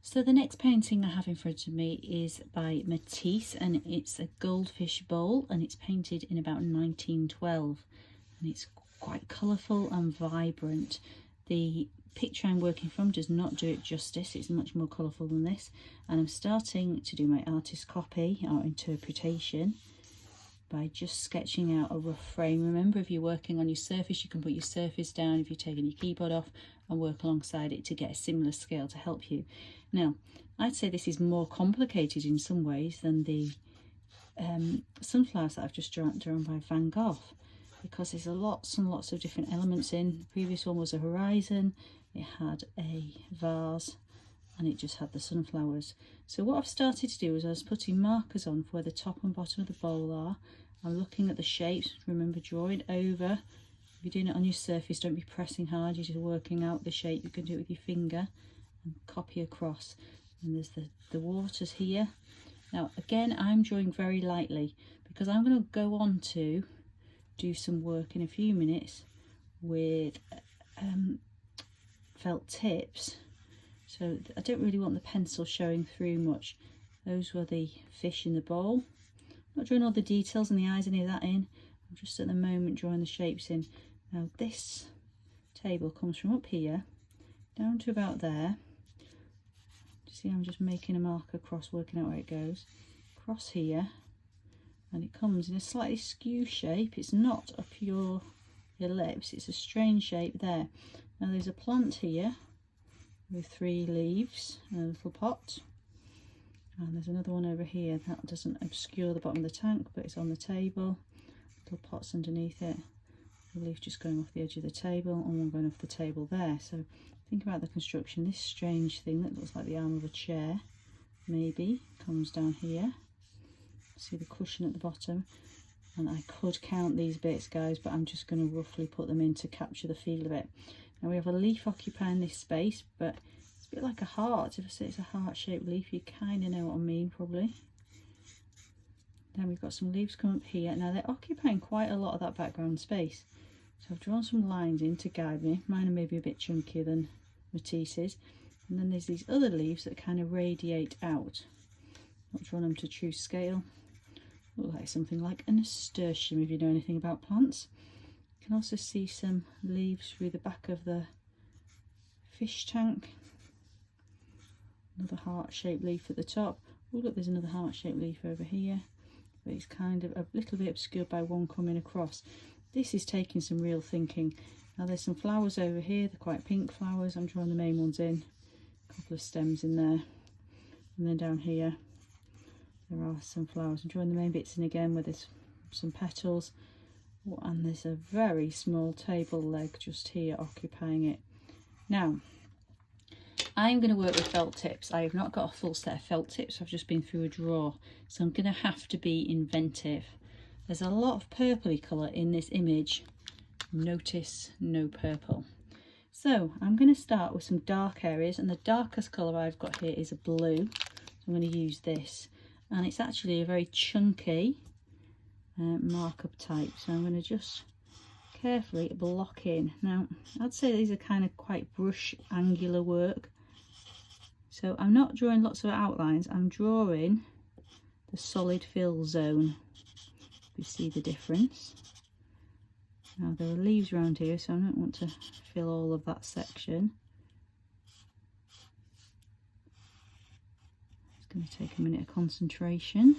So the next painting I have in front of me is by Matisse, and it's a goldfish bowl, and it's painted in about 1912, and it's quite colourful and vibrant. The picture I'm working from does not do it justice, it's much more colourful than this, and I'm starting to do my artist copy or interpretation by just sketching out a rough frame. Remember, if you're working on your surface, you can put your surface down if you're taking your keyboard off and work alongside it to get a similar scale to help you. Now, I'd say this is more complicated in some ways than the sunflowers that I've just drawn by Van Gogh, because there's lots and lots of different elements in. The previous one was a horizon, it had a vase, and it just had the sunflowers. So what I've started to do is I was putting markers on for where the top and bottom of the bowl are. I'm looking at the shapes. Remember, drawing over. If you're doing it on your surface, don't be pressing hard, you're just working out the shape. You can do it with your finger and copy across. And there's the waters here. Now again, I'm drawing very lightly because I'm going to go on to do some work in a few minutes with felt tips. So I don't really want the pencil showing through much. Those were the fish in the bowl. I'm not drawing all the details and the eyes, any of that in. I'm just at the moment drawing the shapes in. Now this table comes from up here down to about there. See, I'm just making a mark across, working out where it goes. Across here, and it comes in a slightly skew shape. It's not a pure ellipse, it's a strange shape there. Now there's a plant here with 3 leaves and a little pot, and there's another one over here that doesn't obscure the bottom of the tank, but it's on the table. Little pots underneath it, the leaf just going off the edge of the table and one going off the table there. So think about the construction. This strange thing that looks like the arm of a chair maybe comes down here. See the cushion at the bottom, and I could count these bits, guys, but I'm just going to roughly put them in to capture the feel of it. Now we have a leaf occupying this space, but it's a bit like a heart. If I say it's a heart-shaped leaf, you kind of know what I mean, probably. Then we've got some leaves coming up here. Now they're occupying quite a lot of that background space. So I've drawn some lines in to guide me. Mine are maybe a bit chunkier than Matisse's. And then there's these other leaves that kind of radiate out. Not drawn them to true scale. Look like something like a nasturtium if you know anything about plants. You can also see some leaves through the back of the fish tank. Another heart-shaped leaf at the top. Oh look, there's another heart-shaped leaf over here, but it's kind of a little bit obscured by one coming across. This is taking some real thinking. Now there's some flowers over here, they're quite pink flowers. I'm drawing the main ones in, a couple of stems in there, and then down here there are some flowers. I'm drawing the main bits in again where there's some petals. Oh, and there's a very small table leg just here occupying it. Now I'm going to work with felt tips. I have not got a full set of felt tips, I've just been through a drawer, so I'm going to have to be inventive. There's a lot of purpley colour in this image. Notice no purple. So I'm going to start with some dark areas, and the darkest colour I've got here is a blue. So I'm going to use this, and it's actually a very chunky markup type. So I'm going to just carefully block in. Now I'd say these are kind of quite brush angular work. So I'm not drawing lots of outlines, I'm drawing the solid fill zone. You see the difference. Now there are leaves around here, so I don't want to fill all of that section. It's going to take a minute of concentration.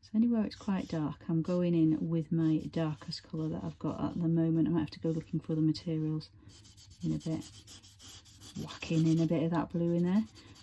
So anywhere it's quite dark, I'm going in with my darkest colour that I've got at the moment. I might have to go looking for the materials in a bit. Whacking in a bit of that blue in there.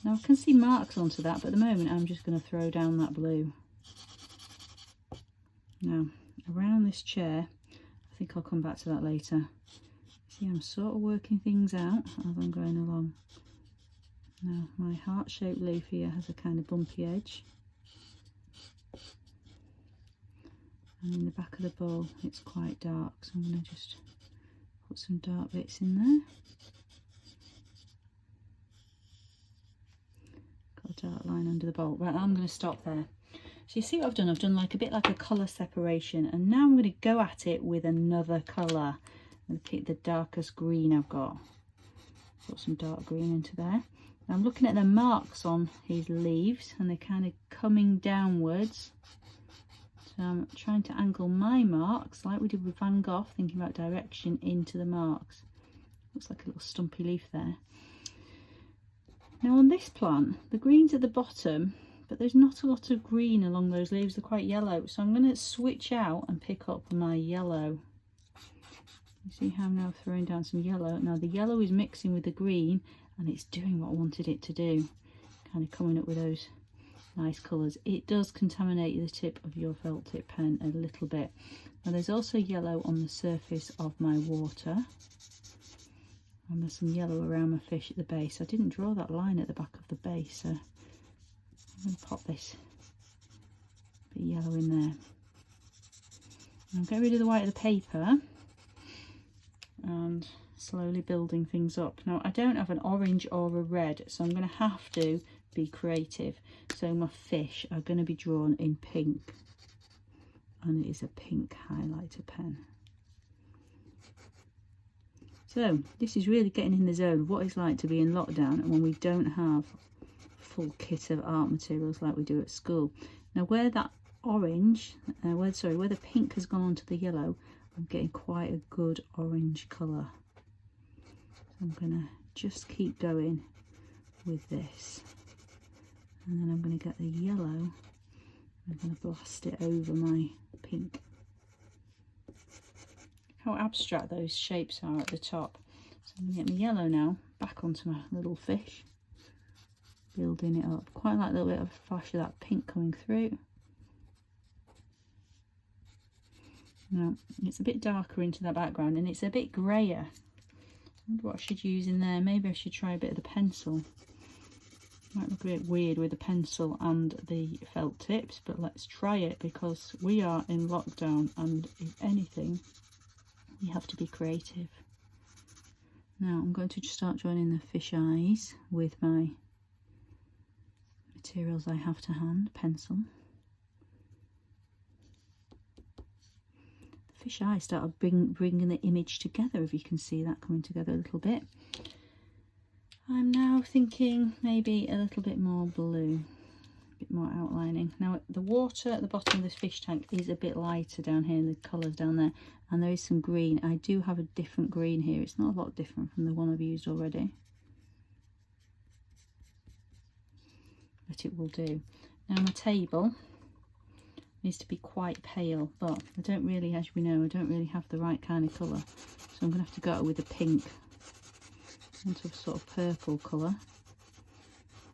Now I can see marks onto that, but at the moment I'm just going to throw down that blue. Now around this chair, I think I'll come back to that later. See, I'm sort of working things out as I'm going along. Now my heart-shaped leaf here has a kind of bumpy edge, and in the back of the bowl it's quite dark, so I'm going to just put some dark bits in there. Got a dark line under the bowl. Right, I'm going to stop there. So you see what I've done? I've done like a bit like a colour separation, and now I'm going to go at it with another colour. I'm going to pick the darkest green I've got. Put some dark green into there. Now I'm looking at the marks on his leaves and they're kind of coming downwards. So I'm trying to angle my marks like we did with Van Gogh, thinking about direction into the marks. Looks like a little stumpy leaf there. Now on this plant, the green's at the bottom, but there's not a lot of green along those leaves. They're quite yellow. So I'm going to switch out and pick up my yellow. You see how I'm now throwing down some yellow. Now the yellow is mixing with the green and it's doing what I wanted it to do. Kind of coming up with those nice colours. It does contaminate the tip of your felt tip pen a little bit. Now there's also yellow on the surface of my water. And there's some yellow around my fish at the base. I didn't draw that line at the back of the base, so I'm going to pop this bit of yellow in there. I'll get rid of the white of the paper and slowly building things up. Now I don't have an orange or a red, so I'm going to have to be creative. So my fish are going to be drawn in pink, and it is a pink highlighter pen. So this is really getting in the zone of what it's like to be in lockdown and when we don't have a full kit of art materials like we do at school. Now where that orange, where the pink has gone onto the yellow, I'm getting quite a good orange colour. So I'm going to just keep going with this. And then I'm going to get the yellow, I'm going to blast it over my pink. How abstract those shapes are at the top. So I'm going to get my yellow now back onto my little fish, building it up. Quite like a little bit of a flash of that pink coming through. Now it's a bit darker into that background and it's a bit grayer. I wonder what I should use in there. Maybe I should try a bit of the pencil. Might look a bit weird with the pencil and the felt tips, but let's try it because we are in lockdown and if anything, we have to be creative. Now I'm going to just start drawing in the fish eyes with my materials I have to hand, pencil. The fish eyes start bringing the image together, if you can see that coming together a little bit. I'm now thinking maybe a little bit more blue, a bit more outlining. Now the water at the bottom of this fish tank is a bit lighter down here, the colours down there, and there is some green. I do have a different green here. It's not a lot different from the one I've used already, but it will do. Now my table needs to be quite pale, but I don't really, as we know, I don't really have the right kind of colour, so I'm going to have to go with the pink. Into a sort of purple colour,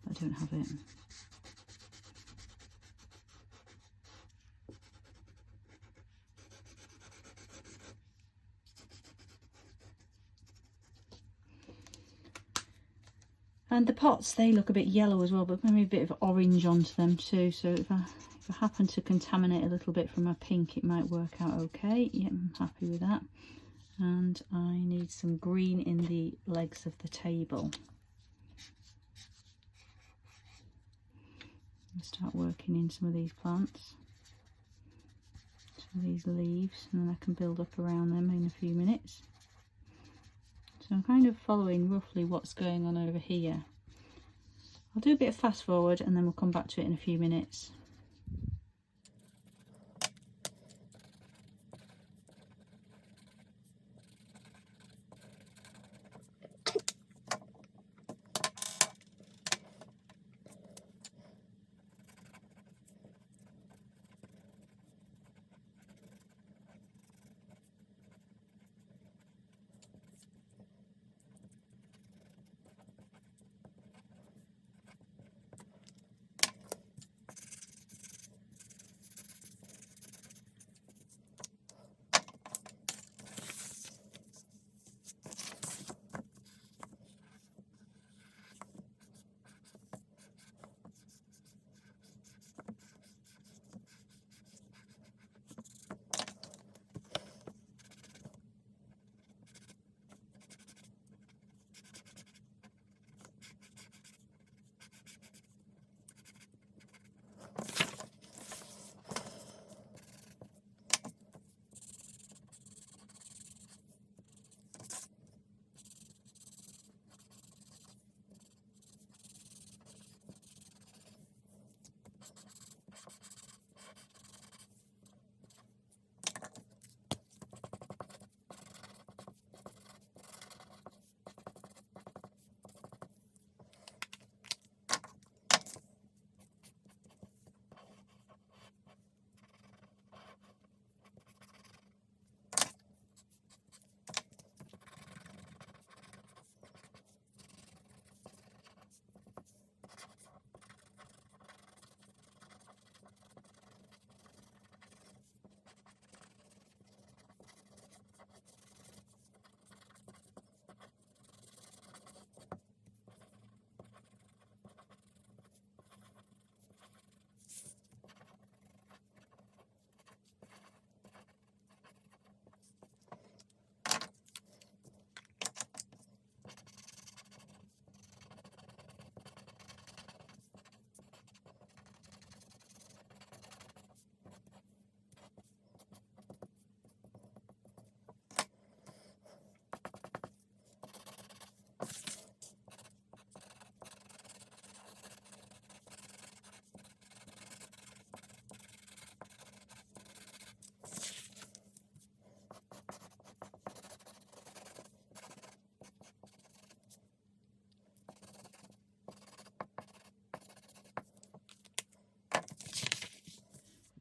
but I don't have it. And the pots, they look a bit yellow as well, but maybe a bit of orange onto them too. So if I happen to contaminate a little bit from my pink, it might work out okay. Yeah, I'm happy with that. And I need some green in the legs of the table. I'll start working in some of these plants, some of these leaves, and then I can build up around them in a few minutes. So I'm kind of following roughly what's going on over here. I'll do a bit of fast forward and then we'll come back to it in a few minutes.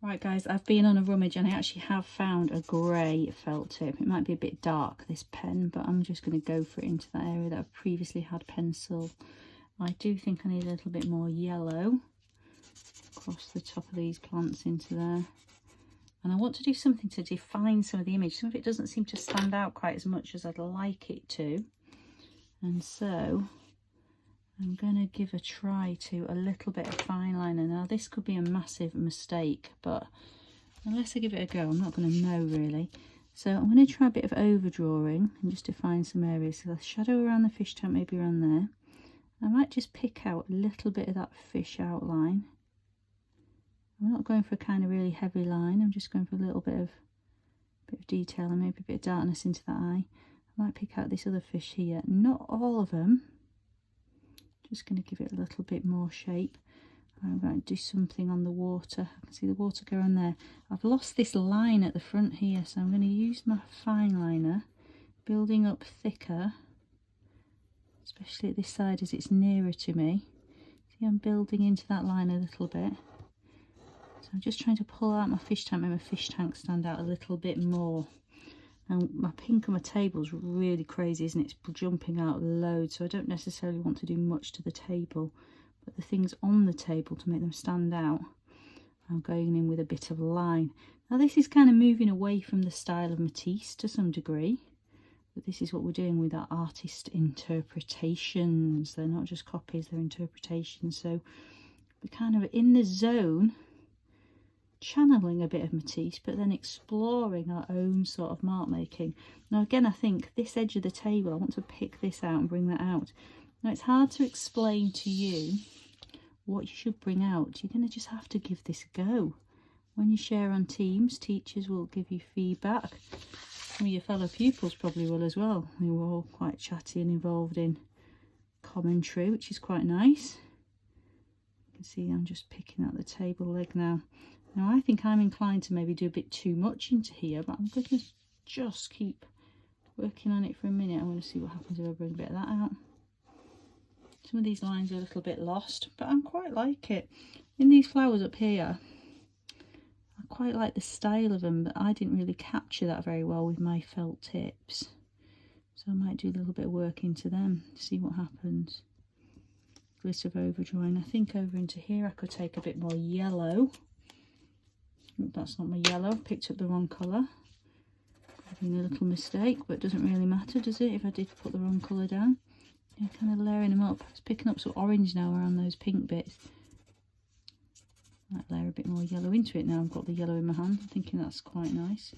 Right guys, I've been on a rummage and I actually have found a grey felt tip. It might be a bit dark, this pen, but I'm just going to go for it into that area that I've previously had pencil. I do think I need a little bit more yellow across the top of these plants into there. And I want to do something to define some of the image. Some of it doesn't seem to stand out quite as much as I'd like it to. And so I'm going to give a try to a little bit of fine liner. Now this could be a massive mistake, but unless I give it a go, I'm not going to know really. So I'm going to try a bit of overdrawing and just define some areas. So the shadow around the fish tank, maybe around there. I might just pick out a little bit of that fish outline. I'm not going for a kind of really heavy line. I'm just going for a little bit of detail and maybe a bit of darkness into that eye. I might pick out this other fish here. Not all of them. Just going to give it a little bit more shape. I'm going to do something on the water. I can see the water go on there. I've lost this line at the front here, so I'm going to use my fine liner, building up thicker, especially at this side as it's nearer to me. See, I'm building into that line a little bit. So I'm just trying to pull out my fish tank, make my fish tank stand out a little bit more. And my pink on my table is really crazy, isn't it? It's jumping out loads, so I don't necessarily want to do much to the table. But the things on the table, to make them stand out, I'm going in with a bit of line. Now this is kind of moving away from the style of Matisse to some degree. But this is what we're doing with our artist interpretations. They're not just copies, they're interpretations. So we're kind of in the zone, channeling a bit of Matisse, but then exploring our own sort of mark making. Now again, I think this edge of the table, I want to pick this out and bring that out. Now it's hard to explain to you what you should bring out. You're going to just have to give this a go. When you share on Teams, teachers will give you feedback. Some of your fellow pupils probably will as well. They were all quite chatty and involved in commentary, which is quite nice. You can see I'm just picking out the table leg now. Now I think I'm inclined to maybe do a bit too much into here, but I'm going to just keep working on it for a minute. I want to see what happens if I bring a bit of that out. Some of these lines are a little bit lost, but I quite like it. In these flowers up here, I quite like the style of them, but I didn't really capture that very well with my felt tips. So I might do a little bit of work into them, see what happens. Glitter of overdrawing. I think over into here I could take a bit more yellow. That's not my yellow, picked up the wrong colour. Having a little mistake, but it doesn't really matter, does it, if I did put the wrong colour down? Yeah, kind of layering them up. It's picking up some orange now around those pink bits. Might layer a bit more yellow into it now I've got the yellow in my hand. I'm thinking that's quite nice.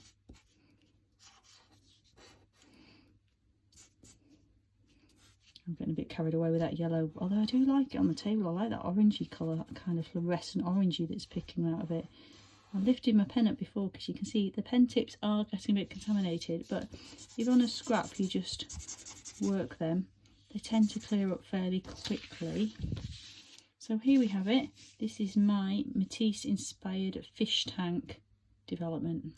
I'm getting a bit carried away with that yellow, although I do like it on the table. I like that orangey colour, that kind of fluorescent orangey that's picking out of it. I lifted my pen up before because you can see the pen tips are getting a bit contaminated, but if on a scrap you just work them, they tend to clear up fairly quickly. So here we have it. This is my Matisse inspired fish tank development.